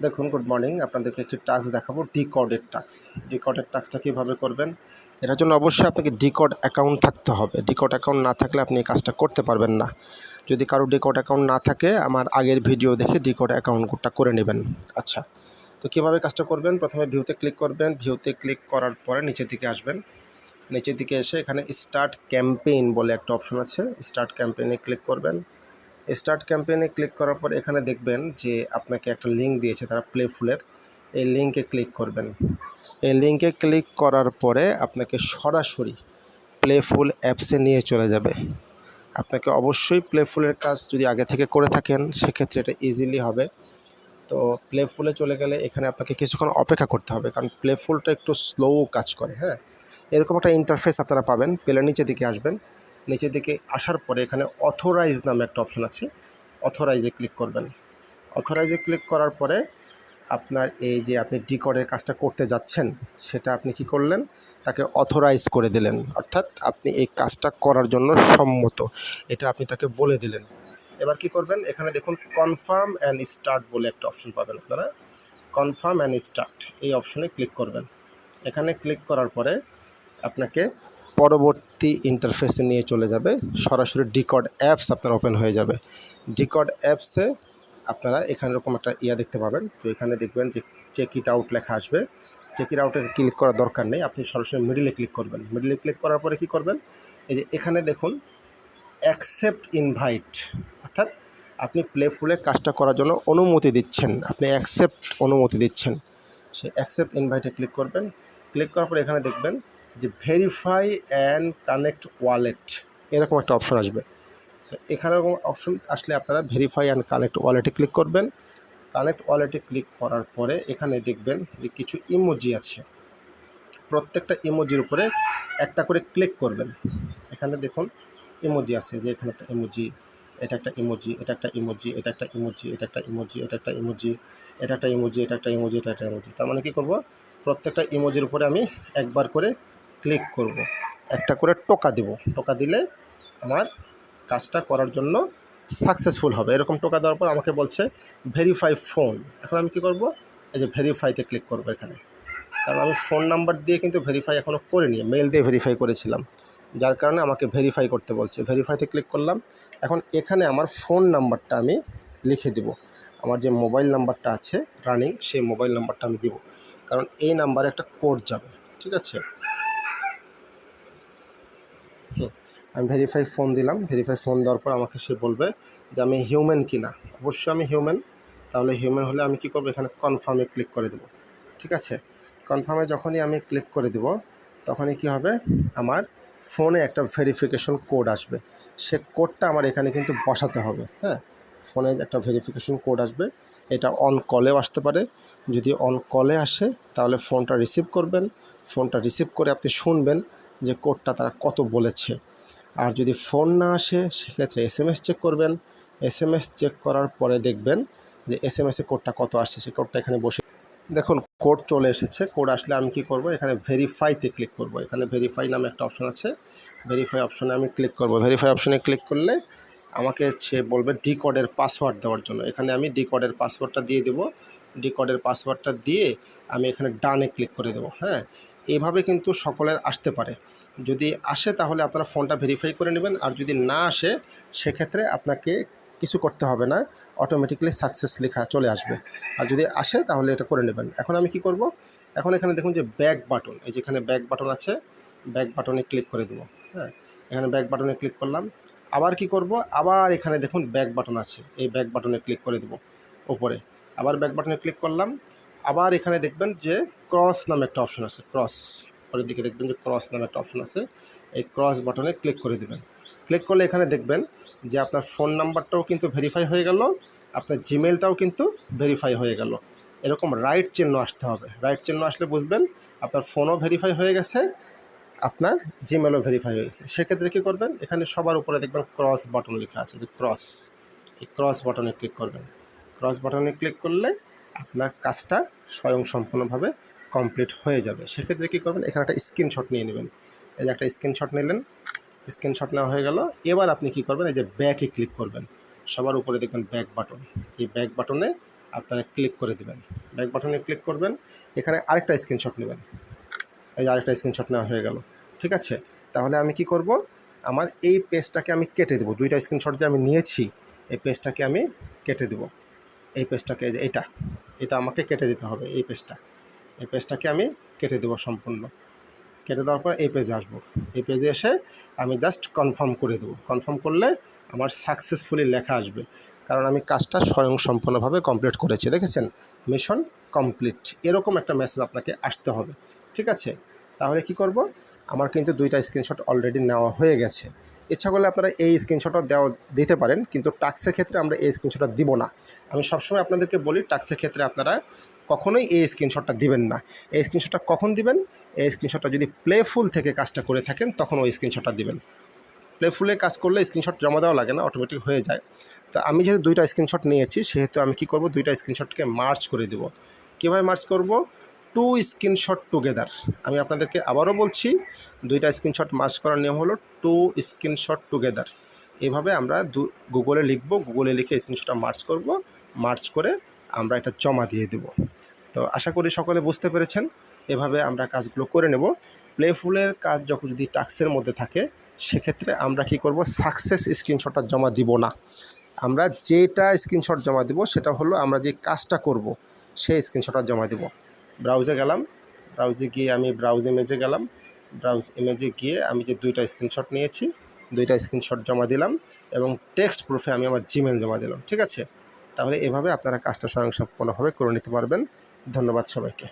দেখুন, good morning. আপনাদেরকে একটি টাস্ক দেখাবো, ডিকোডের টাস্ক। ডিকোডের টাস্কটা কীভাবে করবেন, এটার জন্য অবশ্যই আপনাকে ডিকোড অ্যাকাউন্ট থাকতে হবে। ডিকোড অ্যাকাউন্ট না থাকলে আপনি এই কাজটা করতে পারবেন না। যদি কারো ডিকোড অ্যাকাউন্ট না থাকে, আমার আগের ভিডিও দেখে ডিকোড অ্যাকাউন্টটা করে নেবেন। আচ্ছা, তো কীভাবে কাজটা করবেন, প্রথমে ভিউতে ক্লিক করবেন। ভিউতে ক্লিক করার পরে নিচের দিকে আসবেন। নিচের দিকে এসে এখানে স্টার্ট ক্যাম্পেইন বলে একটা অপশন আছে, স্টার্ট ক্যাম্পেইনে ক্লিক করবেন। স্টার্ট ক্যাম্পেইনে ক্লিক করার পর এখানে দেখবেন যে আপনাকে একটা লিঙ্ক দিয়েছে তারা, প্লেফুলের। এই লিঙ্কে ক্লিক করবেন। এই লিঙ্কে ক্লিক করার পরে আপনাকে সরাসরি প্লেফুল অ্যাপসে নিয়ে চলে যাবে। আপনাকে অবশ্যই প্লেফুলের কাজ যদি আগে থেকে করে থাকেন সেক্ষেত্রে এটা ইজিলি হবে। তো প্লেফুলে চলে গেলে এখানে আপনাকে কিছুক্ষণ অপেক্ষা করতে হবে, কারণ প্লেফুলটা একটু স্লো কাজ করে। হ্যাঁ, এরকম একটা ইন্টারফেস আপনারা পাবেন। পেলে নিচের দিকে আসবেন। নিচের দিকে আসার পরে এখানে অথরাইজ নামে একটা অপশন আছে, অথরাইজে ক্লিক করবেন। অথরাইজে ক্লিক করার পরে আপনার এই যে আপনি ডিকোডের কাজটা করতে যাচ্ছেন সেটা আপনি কি করলেন, তাকে অথরাইজ করে দিলেন, অর্থাৎ আপনি এই কাজটা করার জন্য সম্মত, এটা আপনি তাকে বলে দিলেন। এবার কি করবেন, এখানে দেখুন কনফার্ম অ্যান্ড স্টার্ট বলে একটা অপশন পাবেন আপনারা। কনফার্ম অ্যান্ড স্টার্ট এই অপশনে ক্লিক করবেন। এখানে ক্লিক করার পরে আপনাকে পরবর্তী ইন্টারফেসে নিয়ে চলে যাবে। সরাসরি ডিকোড অ্যাপস আপনার ওপেন হয়ে যাবে। ডিকোড অ্যাপসে আপনারা এখানে এরকম একটা দেখতে পাবেন। তো এখানে দেখবেন যে চেক ইট আউট লেখা আসবে। চেক ইট আউটে ক্লিক করার দরকার নেই, আপনি সরাসরি মিডিলে ক্লিক করবেন। মিডিলে ক্লিক করার পরে কি করবেন, এই যে এখানে দেখুন অ্যাকসেপ্ট ইনভাইট, অর্থাৎ আপনি প্লেফুলে কাজটা করার জন্য অনুমতি দিচ্ছেন, আপনি অ্যাকসেপ্ট অনুমতি দিচ্ছেন। সে অ্যাকসেপ্ট ইনভাইটে ক্লিক করবেন। ক্লিক করার পরে এখানে দেখবেন যে ভেরিফাই অ্যান্ড কানেক্ট ওয়ালেট, এরকম একটা অপশন আসবে। তো এখানে এরকম অপশন আসলে আপনারা ভেরিফাই অ্যান্ড কানেক্ট ওয়ালেটে ক্লিক করবেন। কানেক্ট ওয়ালেটে ক্লিক করার পরে এখানে দেখবেন যে কিছু ইমোজি আছে, প্রত্যেকটা ইমোজির উপরে একটা করে ক্লিক করবেন। এখানে দেখুন ইমোজি আছে, যে এখানে একটা ইমোজি, এটা একটা ইমোজি, এটা একটা ইমোজি, এটা একটা ইমোজি, এটা একটা ইমোজি, এটা একটা ইমোজি, এটা একটা ইমোজি, এটা একটা ইমোজি, এটা একটা ইমোজি। তার মানে কী করব, প্রত্যেকটা ইমোজির উপরে আমি একবার করে ক্লিক করব, একটা করে টোকা দেব। টোকা দিলে আমার কাজটা করার জন্য সাকসেসফুল হবে। এরকম টোকা দেওয়ার পর আমাকে বলছে ভেরিফাই ফোন। এখন আমি কী করব, এই যে ভেরিফাইতে ক্লিক করব এখানে, কারণ আমি ফোন নাম্বার দিয়ে কিন্তু ভেরিফাই এখনও করিনি, মেল দিয়ে ভেরিফাই করেছিলাম, যার কারণে আমাকে ভেরিফাই করতে বলছে। ভেরিফাইতে ক্লিক করলাম। এখন এখানে আমার ফোন নাম্বারটা আমি লিখে দিব, আমার যে মোবাইল নাম্বারটা আছে রানিং সেই মোবাইল নাম্বারটা আমি দিব, কারণ এই নাম্বারে একটা কোড যাবে। ঠিক আছে, আমি ভেরিফাই ফোন দিলাম। ভেরিফাই ফোন দেওয়ার পর আমাকে সে বলবে যে আমি হিউম্যান কি না। অবশ্যই আমি হিউম্যান। তাহলে হিউম্যান হলে আমি কি করব, এখানে কনফার্মে ক্লিক করে দেব। ঠিক আছে, কনফার্মে যখনই আমি ক্লিক করে দেব তখনই কি হবে, আমার ফোনে একটা ভেরিফিকেশন কোড আসবে। সে কোডটা আমার এখানে কিন্তু বসাতে হবে। হ্যাঁ, ফোনে একটা ভেরিফিকেশন কোড আসবে, এটা অন কলেও আসতে পারে। যদি অন কলে আসে তাহলে ফোনটা রিসিভ করবেন। ফোনটা রিসিভ করে আপনি শুনবেন যে কোডটা তারা কত বলেছে। আর যদি ফোন না আসে সেক্ষেত্রে এসএমএস চেক করবেন। এসএমএস চেক করার পরে দেখবেন যে এসএমএসে কোডটা কত আসছে, সেই কোডটা এখানে বসে দেখুন কোড চলে এসেছে। কোড আসলে আমি কি করব, এখানে ভেরিফাইতে ক্লিক করব। এখানে ভেরিফাই নামে একটা অপশন আছে, ভেরিফাই অপশনে আমি ক্লিক করব। ভেরিফাই অপশনে ক্লিক করলে আমাকে সে বলবে ডিকোডের পাসওয়ার্ড দেওয়ার জন্য। এখানে আমি ডিকোডের পাসওয়ার্ডটা দিয়ে দেব। ডিকোডের পাসওয়ার্ডটা দিয়ে আমি এখানে ডানে ক্লিক করে দেব। হ্যাঁ, এভাবে কিন্তু সকলের আসতে পারে। যদি আসে তাহলে আপনারা ফোনটা ভেরিফাই করে নেবেন, আর যদি না আসে সেক্ষেত্রে আপনাকে কিছু করতে হবে না, অটোমেটিক্যালি সাকসেস লেখা চলে আসবে। আর যদি আসে তাহলে এটা করে নেবেন। এখন আমি কি করব, এখন এখানে দেখুন যে ব্যাক বাটন, এই যেখানে ব্যাক বাটন আছে, ব্যাক বাটনে ক্লিক করে দেবো। হ্যাঁ, এখানে ব্যাক বাটনে ক্লিক করলাম। আবার কি করব, আবার এখানে দেখুন ব্যাক বাটন আছে, এই ব্যাক বাটনে ক্লিক করে দেবো উপরে। আবার ব্যাক বাটনে ক্লিক করলাম। আবার এখানে দেখবেন যে ক্রস নামে একটা অপশন আছে, ক্রস, পরের দিকে দেখবেন যে ক্রস নামে একটা অপশন আছে, এই ক্রস বাটনে ক্লিক করে দেবেন। ক্লিক করলে এখানে দেখবেন যে আপনার ফোন নাম্বারটাও কিন্তু ভেরিফাই হয়ে গেল, আপনার জিমেলটাও কিন্তু ভেরিফাই হয়ে গেল। এরকম রাইট চিহ্ন আসতে হবে। রাইট চিহ্ন আসলে বুঝবেন আপনার ফোনও ভেরিফাই হয়ে গেছে, আপনার জিমেলও ভেরিফাই হয়ে গেছে। সেক্ষেত্রে কী করবেন, এখানে সবার উপরে দেখবেন ক্রস বাটন লেখা আছে, যে ক্রস, এই ক্রস বাটনে ক্লিক করবেন। ক্রস বাটনে ক্লিক করলে আপনার কাজটা স্বয়ংসম্পূর্ণভাবে কমপ্লিট হয়ে যাবে। সেক্ষেত্রে কী করবেন, এখানে একটা স্ক্রিনশট নিয়ে নেবেন। এই যে একটা স্ক্রিনশট নিলেন, স্ক্রিনশট নেওয়া হয়ে গেল। এবার আপনি কি করবেন, এই যে ব্যাকে ক্লিক করবেন। সবার উপরে দেখবেন ব্যাক বাটন, এই ব্যাক বাটনে আপনারা ক্লিক করে দেবেন, ব্যাক বাটনে ক্লিক করবেন, এখানে আরেকটা স্ক্রিনশট নেবেন। এই যে আরেকটা স্ক্রিনশট নেওয়া হয়ে গেল, ঠিক আছে। তাহলে আমি কি করব, আমার এই পেজটাকে আমি কেটে দেবো, দুইটা স্ক্রিনশট যে আমি নিয়েছি এই পেজটাকে আমি কেটে দেবো। এই পেজটাকে যে এটা আমাকে কেটে দিতে হবে, এই পেজটাকে আমি কেটে দেবো সম্পূর্ণ। কেটে দেওয়ার পর এই পেজে আসবো, এই পেজে এসে আমি জাস্ট কনফার্ম করে দেবো। কনফার্ম করলে আমার সাকসেসফুলি লেখা আসবে, কারণ আমি কাজটা স্বয়ংসম্পূর্ণভাবে কমপ্লিট করেছি। দেখেছেন, মিশন কমপ্লিট, এরকম একটা মেসেজ আপনাকে আসতে হবে, ঠিক আছে। তাহলে কি করব, আমার কিন্তু দুইটা স্ক্রিনশট অলরেডি নেওয়া হয়ে গেছে। ইচ্ছা করলে আপনারা এই স্ক্রিনশটও দিতে পারেন, কিন্তু টাস্কের ক্ষেত্রে আমরা এই স্ক্রিনশটটা দিব না। আমি সবসময় আপনাদেরকে বলি, টাস্কের ক্ষেত্রে আপনারা কখনোই এই স্ক্রিনশটটা দিবেন না। এই স্ক্রিনশটটা কখন দিবেন, এই স্ক্রিনশটটা যদি প্লেফুল থেকে কাজটা করে থাকেন তখন ওই স্ক্রিনশটটা দিবেন। প্লেফুলে কাজ করলে স্ক্রিনশট জমা দেওয়া লাগে না, অটোমেটিক হয়ে যায়। তো আমি যেহেতু দুইটা স্ক্রিনশট নিয়েছি, সেহেতু আমি কি করব, দুইটা স্ক্রিনশটকে মার্চ করে দেব। কীভাবে মার্চ করব, টু স্ক্রিনশট টুগেদার। আমি আপনাদেরকে আবারও বলছি, দুইটা স্ক্রিনশট মার্চ করার নিয়ম হলো টু স্ক্রিনশট টুগেদার। এভাবে আমরা গুগলে লিখব, গুগলে লিখে স্ক্রিনশটটা মার্চ করব, মার্চ করে আমরা এটা জমা দিয়ে দেব। তো আশা করি সকলে বুঝতে পেরেছেন। এভাবে আমরা কাজগুলো করে নেব। প্লেফুলের কাজ যখন যদি টাস্কের মধ্যে থাকে, সেক্ষেত্রে আমরা কি করব, সাকসেস স্ক্রিনশটটা জমা দিব না। আমরা যেটা স্ক্রিনশট জমা দিব সেটা হলো আমরা যে কাজটা করব সেই স্ক্রিনশটটা জমা দিব। ব্রাউজে গেলাম, ব্রাউজে গিয়ে আমি ব্রাউজ ইমেজে গেলাম, ব্রাউজ ইমেজে গিয়ে আমি যে দুইটা স্ক্রিনশট নিয়েছি, দুইটা স্ক্রিনশট জমা দিলাম এবং টেক্সট প্রুফে আমি আমার জিমেল জমা দিলাম, ঠিক আছে। তাহলে এভাবে আপনারা কাজটা স্বয়ংসম্পূর্ণভাবে করে নিতে পারবেন। ধন্যবাদ সবাইকে।